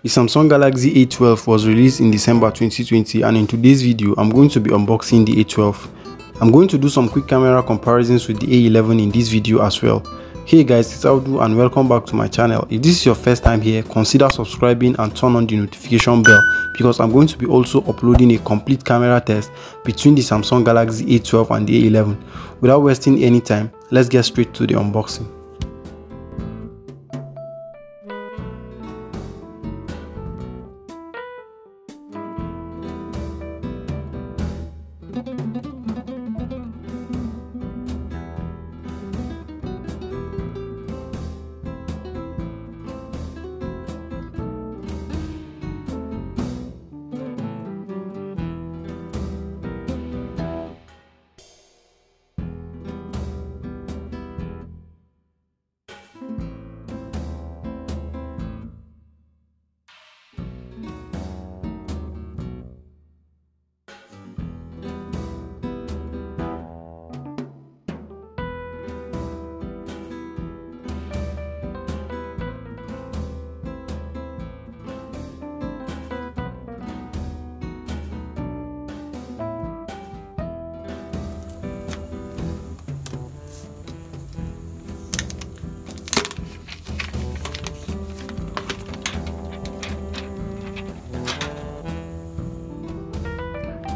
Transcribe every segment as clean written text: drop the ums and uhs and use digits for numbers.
The Samsung Galaxy A12 was released in December 2020, and in today's video I'm going to be unboxing the A12. I'm going to do some quick camera comparisons with the A11 in this video as well. Hey guys, it's Audu and welcome back to my channel. If this is your first time here, consider subscribing and turn on the notification bell because I'm going to be also uploading a complete camera test between the Samsung Galaxy A12 and the A11. Without wasting any time, let's get straight to the unboxing.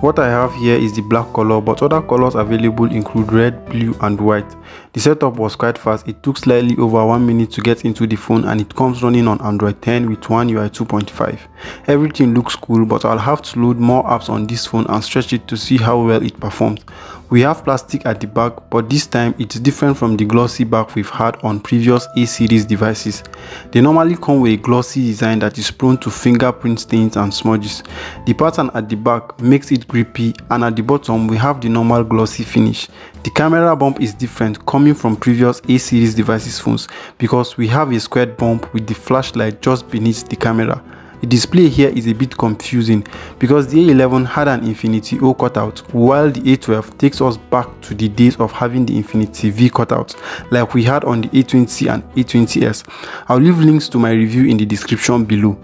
What I have here is the black color, but other colors available include red, blue and white. The setup was quite fast. It took slightly over 1 minute to get into the phone, and it comes running on Android 10 with One UI 2.5. Everything looks cool, but I'll have to load more apps on this phone and stretch it to see how well it performs. We have plastic at the back, but this time it's different from the glossy back we've had on previous A series devices. They normally come with a glossy design that is prone to fingerprint stains and smudges. The pattern at the back makes it grippy, and at the bottom we have the normal glossy finish. The camera bump is different coming from previous A series devices phones because we have a squared bump with the flashlight just beneath the camera. The display here is a bit confusing because the A11 had an Infinity O cutout, while the A12 takes us back to the days of having the Infinity V cutout like we had on the A20 and A20s. I'll leave links to my review in the description below.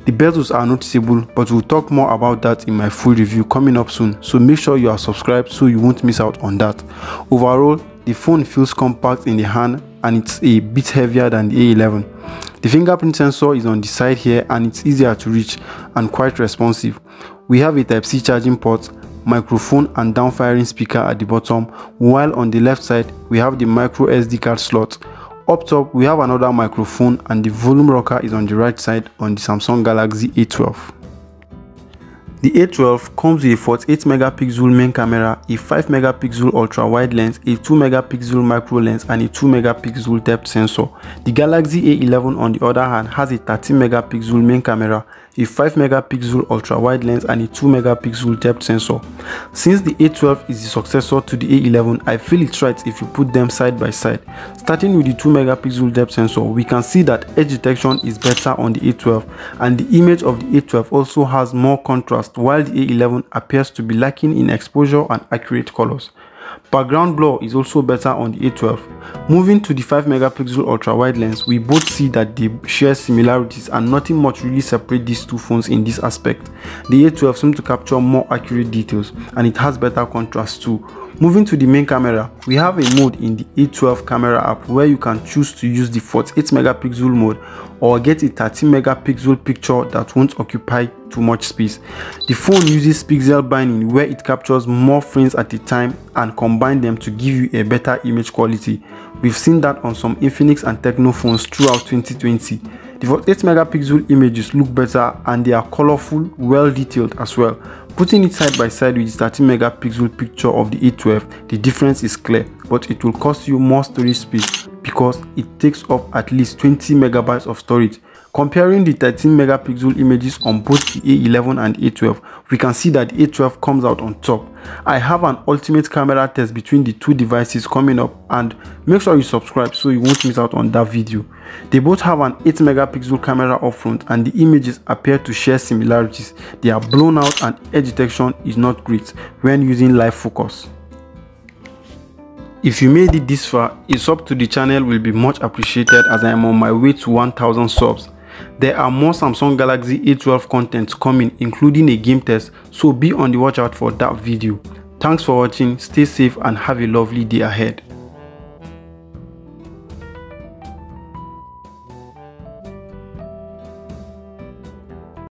The bezels are noticeable, but we'll talk more about that in my full review coming up soon, so make sure you are subscribed so you won't miss out on that. Overall, the phone feels compact in the hand and it's a bit heavier than the A11. The fingerprint sensor is on the side here and it's easier to reach and quite responsive. We have a Type-C charging port, microphone and down-firing speaker at the bottom, while on the left side we have the micro SD card slot. Up top we have another microphone, and the volume rocker is on the right side on the Samsung Galaxy A12. The A12 comes with a 48 megapixel main camera, a 5 megapixel ultra wide lens, a 2 megapixel macro lens and a 2 megapixel depth sensor. The Galaxy A11 on the other hand has a 13 megapixel main camera, a 5 megapixel ultra wide lens and a 2 megapixel depth sensor. Since the A12 is the successor to the A11, I feel it's right if you put them side by side. Starting with the 2 megapixel depth sensor, we can see that edge detection is better on the A12, and the image of the A12 also has more contrast, while the A11 appears to be lacking in exposure and accurate colors. Background blur is also better on the A12. Moving to the 5 megapixel ultra wide lens, we both see that they share similarities and nothing much really separates these two phones in this aspect. The A12 seems to capture more accurate details and it has better contrast too. Moving to the main camera, we have a mode in the A12 camera app where you can choose to use the 48 megapixel mode or get a 13 megapixel picture that won't occupy too much space. The phone uses pixel binding where it captures more frames at a time and combine them to give you a better image quality. We've seen that on some Infinix and Tecno phones throughout 2020. The 48 megapixel images look better and they are colorful, well detailed as well. Putting it side by side with the 13 megapixel picture of the A12, the difference is clear, but it will cost you more storage space because it takes up at least 20 megabytes of storage. Comparing the 13 megapixel images on both the A11 and A12, we can see that the A12 comes out on top. I have an ultimate camera test between the two devices coming up, and make sure you subscribe so you won't miss out on that video. They both have an 8 megapixel camera up front and the images appear to share similarities. They are blown out and edge detection is not great when using live focus. If you made it this far, a sub to the channel will be much appreciated as I am on my way to 1000 subs. There are more Samsung Galaxy A12 contents coming, including a game test, so be on the watch out for that video. Thanks for watching, stay safe and have a lovely day ahead.